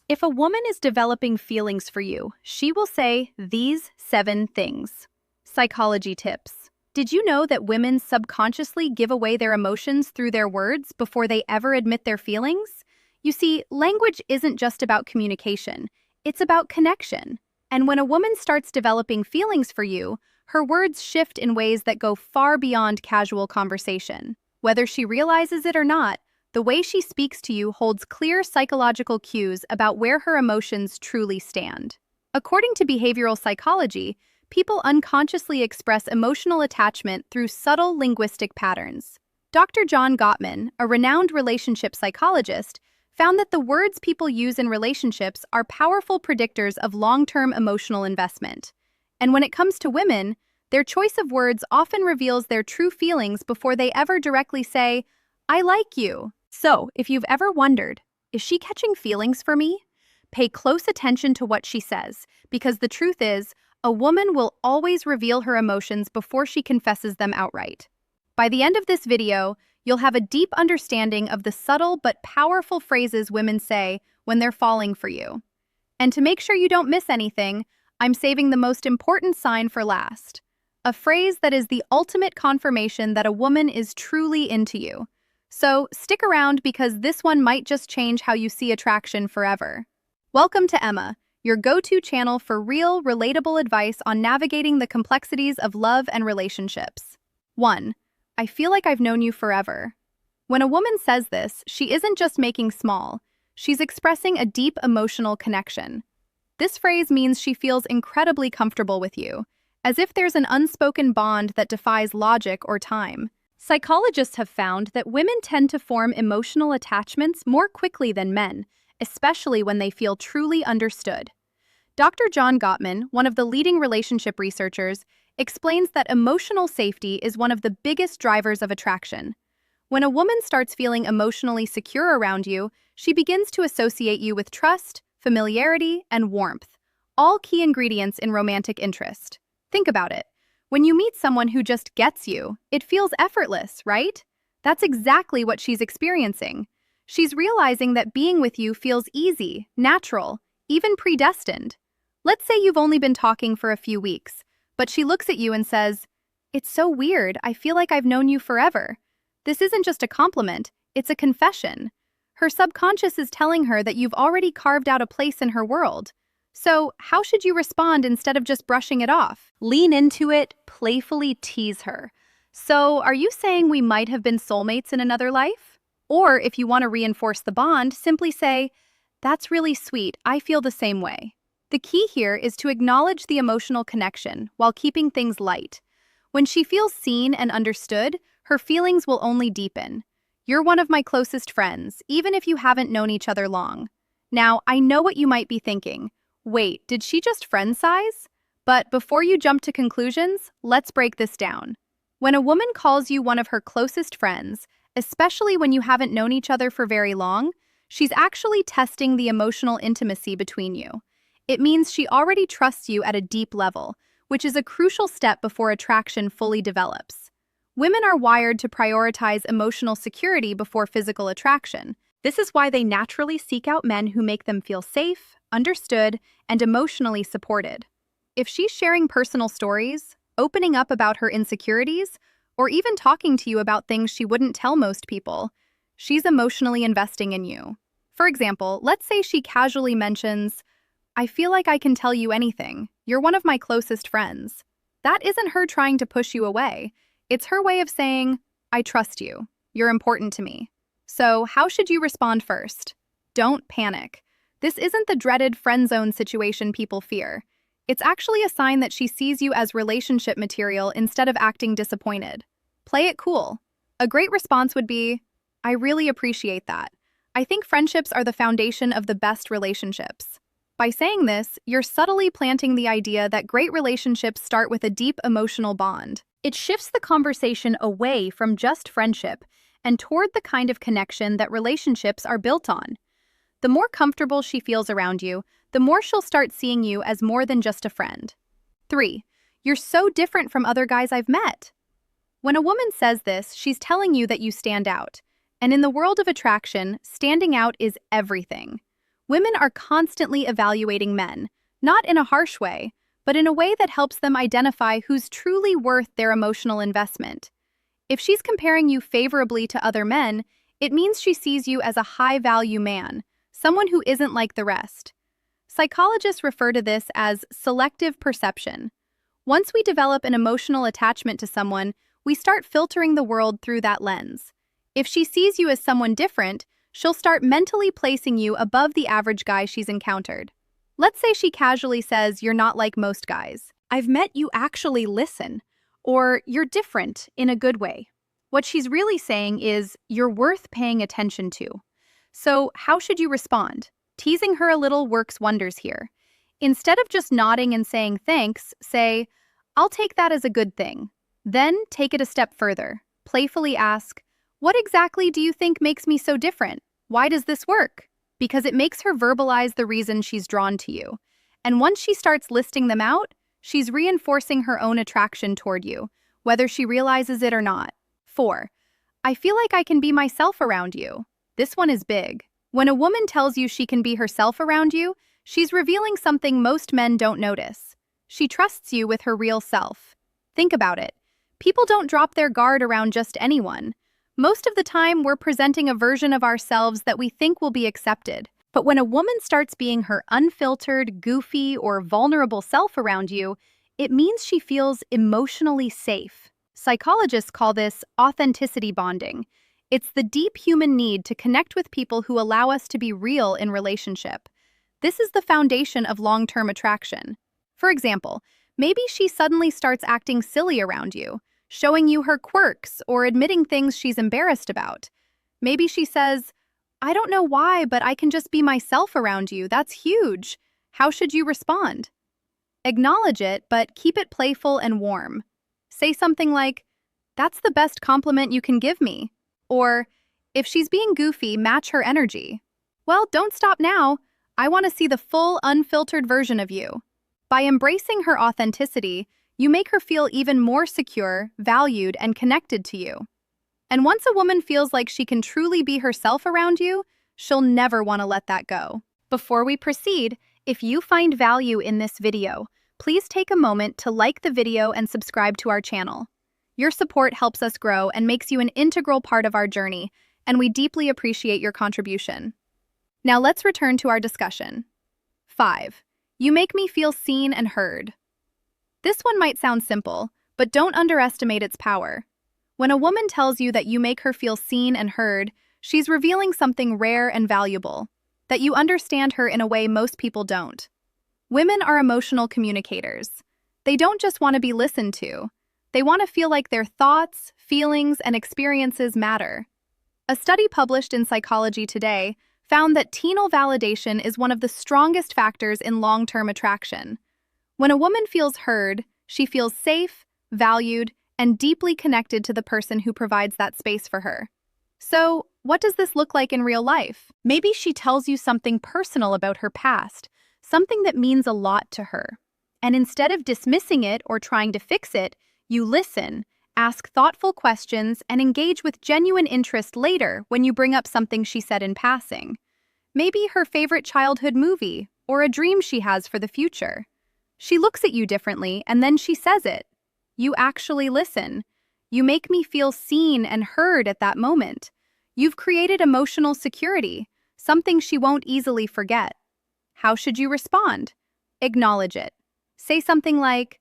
If a woman is developing feelings for you, she will say these 7 things. Psychology tips. Did you know that women subconsciously give away their emotions through their words before they ever admit their feelings? You see, language isn't just about communication, it's about connection. And when a woman starts developing feelings for you, her words shift in ways that go far beyond casual conversation. Whether she realizes it or not, the way she speaks to you holds clear psychological cues about where her emotions truly stand. According to behavioral psychology, people unconsciously express emotional attachment through subtle linguistic patterns. Dr. John Gottman, a renowned relationship psychologist, found that the words people use in relationships are powerful predictors of long-term emotional investment. And when it comes to women, their choice of words often reveals their true feelings before they ever directly say, "I like you." So, if you've ever wondered, is she catching feelings for me? Pay close attention to what she says, because the truth is, a woman will always reveal her emotions before she confesses them outright. By the end of this video, you'll have a deep understanding of the subtle but powerful phrases women say when they're falling for you. And to make sure you don't miss anything, I'm saving the most important sign for last. A phrase that is the ultimate confirmation that a woman is truly into you. So stick around because this one might just change how you see attraction forever. Welcome to Emma, your go-to channel for real, relatable advice on navigating the complexities of love and relationships. 1. I feel like I've known you forever. When a woman says this, she isn't just making small. She's expressing a deep emotional connection. This phrase means she feels incredibly comfortable with you, as if there's an unspoken bond that defies logic or time. Psychologists have found that women tend to form emotional attachments more quickly than men, especially when they feel truly understood. Dr. John Gottman, one of the leading relationship researchers, explains that emotional safety is one of the biggest drivers of attraction. When a woman starts feeling emotionally secure around you, she begins to associate you with trust, familiarity, and warmth, all key ingredients in romantic interest. Think about it. When you meet someone who just gets you, it feels effortless, right? That's exactly what she's experiencing. She's realizing that being with you feels easy, natural, even predestined. Let's say you've only been talking for a few weeks, but she looks at you and says, "It's so weird, I feel like I've known you forever." This isn't just a compliment, it's a confession. Her subconscious is telling her that you've already carved out a place in her world. So, how should you respond instead of just brushing it off? Lean into it, playfully tease her. "So, are you saying we might have been soulmates in another life?" Or, if you want to reinforce the bond, simply say, "That's really sweet, I feel the same way." The key here is to acknowledge the emotional connection while keeping things light. When she feels seen and understood, her feelings will only deepen. "You're one of my closest friends, even if you haven't known each other long." Now, I know what you might be thinking. Wait, did she just friend size? But before you jump to conclusions, let's break this down. When a woman calls you one of her closest friends, especially when you haven't known each other for very long, she's actually testing the emotional intimacy between you. It means she already trusts you at a deep level, which is a crucial step before attraction fully develops. Women are wired to prioritize emotional security before physical attraction. This is why they naturally seek out men who make them feel safe, understood, and emotionally supported. If she's sharing personal stories, opening up about her insecurities, or even talking to you about things she wouldn't tell most people, she's emotionally investing in you. For example, let's say she casually mentions, "I feel like I can tell you anything. You're one of my closest friends." That isn't her trying to push you away. It's her way of saying, "I trust you. You're important to me." So, how should you respond first? Don't panic. This isn't the dreaded friend zone situation people fear. It's actually a sign that she sees you as relationship material instead of acting disappointed. Play it cool. A great response would be, "I really appreciate that. I think friendships are the foundation of the best relationships." By saying this, you're subtly planting the idea that great relationships start with a deep emotional bond. It shifts the conversation away from just friendship and toward the kind of connection that relationships are built on. The more comfortable she feels around you, the more she'll start seeing you as more than just a friend. 3. You're so different from other guys I've met. When a woman says this, she's telling you that you stand out. And in the world of attraction, standing out is everything. Women are constantly evaluating men, not in a harsh way, but in a way that helps them identify who's truly worth their emotional investment. If she's comparing you favorably to other men, it means she sees you as a high-value man, someone who isn't like the rest. Psychologists refer to this as selective perception. Once we develop an emotional attachment to someone, we start filtering the world through that lens. If she sees you as someone different, she'll start mentally placing you above the average guy she's encountered. Let's say she casually says you're not like most guys. I've met you actually listen. Or you're different in a good way. What she's really saying is you're worth paying attention to. So how should you respond? Teasing her a little works wonders here. Instead of just nodding and saying thanks, say, I'll take that as a good thing. Then take it a step further. Playfully ask, what exactly do you think makes me so different? Why does this work? Because it makes her verbalize the reason she's drawn to you. And once she starts listing them out, she's reinforcing her own attraction toward you, whether she realizes it or not. 4. I feel like I can be myself around you. This one is big. When a woman tells you she can be herself around you, she's revealing something most men don't notice. She trusts you with her real self. Think about it. People don't drop their guard around just anyone. Most of the time, we're presenting a version of ourselves that we think will be accepted. But when a woman starts being her unfiltered, goofy, or vulnerable self around you, it means she feels emotionally safe. Psychologists call this authenticity bonding. It's the deep human need to connect with people who allow us to be real in relationship. This is the foundation of long-term attraction. For example, maybe she suddenly starts acting silly around you, showing you her quirks or admitting things she's embarrassed about. Maybe she says, I don't know why, but I can just be myself around you. That's huge. How should you respond? Acknowledge it, but keep it playful and warm. Say something like, that's the best compliment you can give me. Or, if she's being goofy, match her energy. Well, don't stop now. I want to see the full, unfiltered version of you. By embracing her authenticity, you make her feel even more secure, valued, and connected to you. And once a woman feels like she can truly be herself around you, she'll never want to let that go. Before we proceed, if you find value in this video, please take a moment to like the video and subscribe to our channel. Your support helps us grow and makes you an integral part of our journey, and we deeply appreciate your contribution. Now let's return to our discussion. 5. You make me feel seen and heard. This one might sound simple, but don't underestimate its power. When a woman tells you that you make her feel seen and heard, she's revealing something rare and valuable, that you understand her in a way most people don't. Women are emotional communicators. They don't just want to be listened to. They want to feel like their thoughts, feelings, and experiences matter. A study published in Psychology Today found that teenal validation is one of the strongest factors in long-term attraction. When a woman feels heard, she feels safe, valued, and deeply connected to the person who provides that space for her. So, what does this look like in real life? Maybe she tells you something personal about her past, something that means a lot to her. And instead of dismissing it or trying to fix it, you listen, ask thoughtful questions, and engage with genuine interest later when you bring up something she said in passing. Maybe her favorite childhood movie, or a dream she has for the future. She looks at you differently, and then she says it. You actually listen. You make me feel seen and heard at that moment. You've created emotional security, something she won't easily forget. How should you respond? Acknowledge it. Say something like,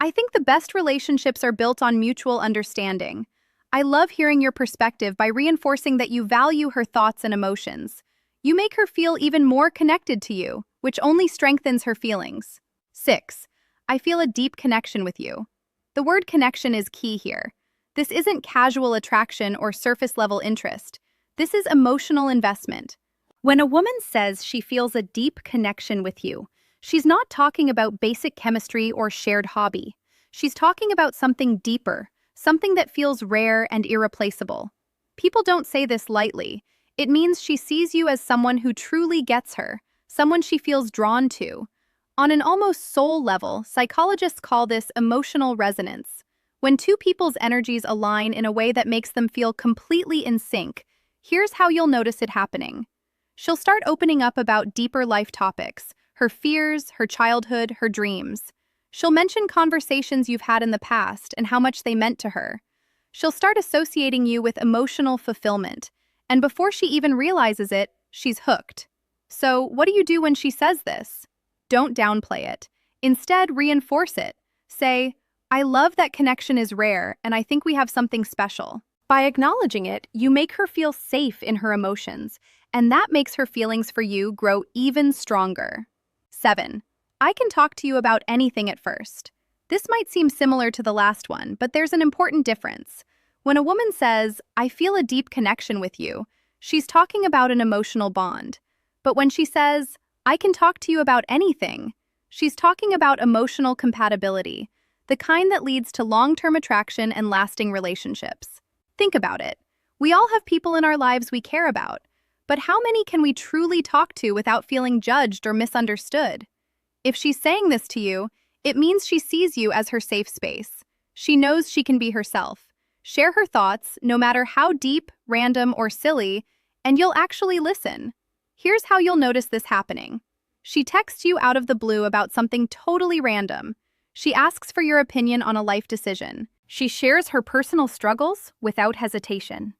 I think the best relationships are built on mutual understanding. I love hearing your perspective by reinforcing that you value her thoughts and emotions. You make her feel even more connected to you, which only strengthens her feelings. 6. I feel a deep connection with you. The word connection is key here. This isn't casual attraction or surface-level interest. This is emotional investment. When a woman says she feels a deep connection with you, she's not talking about basic chemistry or shared hobby. She's talking about something deeper, something that feels rare and irreplaceable. People don't say this lightly. It means she sees you as someone who truly gets her, someone she feels drawn to. On an almost soul level, psychologists call this emotional resonance. When two people's energies align in a way that makes them feel completely in sync, here's how you'll notice it happening. She'll start opening up about deeper life topics, her fears, her childhood, her dreams. She'll mention conversations you've had in the past and how much they meant to her. She'll start associating you with emotional fulfillment, and before she even realizes it, she's hooked. So, what do you do when she says this? Don't downplay it. Instead, reinforce it. Say, I love that connection is rare, and I think we have something special. By acknowledging it, you make her feel safe in her emotions, and that makes her feelings for you grow even stronger. 7. I can talk to you about anything at first. This might seem similar to the last one, but there's an important difference. When a woman says, I feel a deep connection with you, she's talking about an emotional bond. But when she says, I can talk to you about anything, she's talking about emotional compatibility, the kind that leads to long-term attraction and lasting relationships. Think about it. We all have people in our lives we care about, but how many can we truly talk to without feeling judged or misunderstood? If she's saying this to you, it means she sees you as her safe space. She knows she can be herself. Share her thoughts, no matter how deep, random, or silly, and you'll actually listen. Here's how you'll notice this happening. She texts you out of the blue about something totally random. She asks for your opinion on a life decision. She shares her personal struggles without hesitation.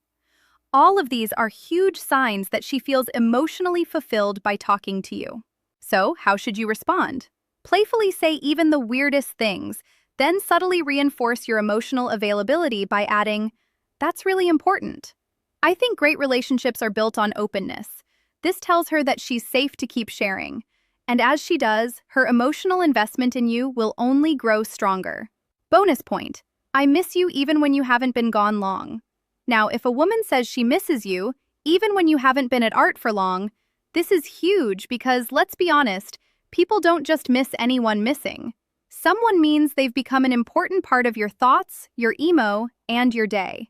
All of these are huge signs that she feels emotionally fulfilled by talking to you. So, how should you respond? Playfully say even the weirdest things, then subtly reinforce your emotional availability by adding, "That's really important." I think great relationships are built on openness. This tells her that she's safe to keep sharing. And as she does, her emotional investment in you will only grow stronger. Bonus point. I miss you even when you haven't been gone long. Now, if a woman says she misses you, even when you haven't been at art for long, this is huge because, let's be honest, people don't just miss anyone missing. Someone means they've become an important part of your thoughts, your emo, and your day.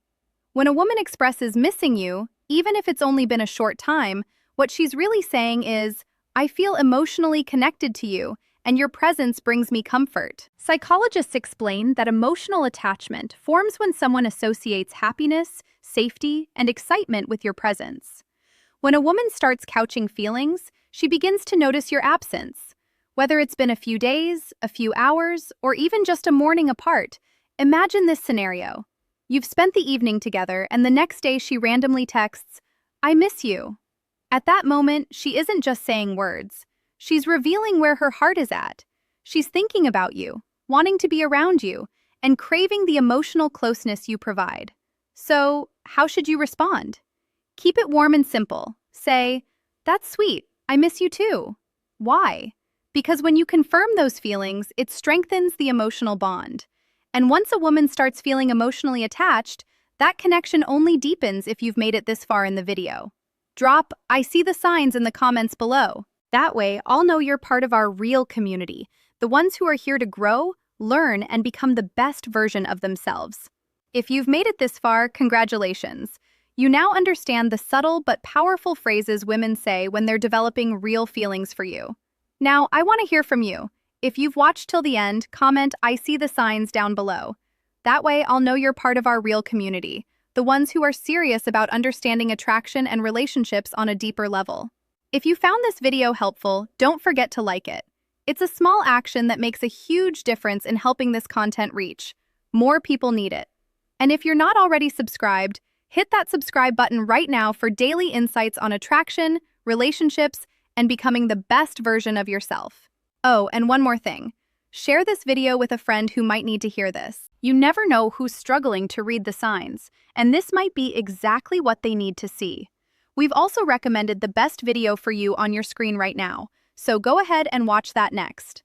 When a woman expresses missing you, even if it's only been a short time, what she's really saying is, I feel emotionally connected to you, and your presence brings me comfort. Psychologists explain that emotional attachment forms when someone associates happiness, safety, and excitement with your presence. When a woman starts couching feelings, she begins to notice your absence. Whether it's been a few days, a few hours, or even just a morning apart, imagine this scenario. You've spent the evening together, and the next day she randomly texts, I miss you. At that moment, she isn't just saying words. She's revealing where her heart is at. She's thinking about you, wanting to be around you, and craving the emotional closeness you provide. So, how should you respond? Keep it warm and simple. Say, that's sweet, I miss you too. Why? Because when you confirm those feelings, it strengthens the emotional bond. And once a woman starts feeling emotionally attached, that connection only deepens if you've made it this far in the video. Drop, I see the signs in the comments below. That way, I'll know you're part of our real community, the ones who are here to grow, learn, and become the best version of themselves. If you've made it this far, congratulations. You now understand the subtle but powerful phrases women say when they're developing real feelings for you. Now, I want to hear from you. If you've watched till the end, comment, I see the signs down below. That way, I'll know you're part of our real community, the ones who are serious about understanding attraction and relationships on a deeper level. If you found this video helpful, don't forget to like it. It's a small action that makes a huge difference in helping this content reach. More people need it. And if you're not already subscribed, hit that subscribe button right now for daily insights on attraction, relationships, and becoming the best version of yourself. Oh, and one more thing. Share this video with a friend who might need to hear this. You never know who's struggling to read the signs, and this might be exactly what they need to see. We've also recommended the best video for you on your screen right now, so go ahead and watch that next.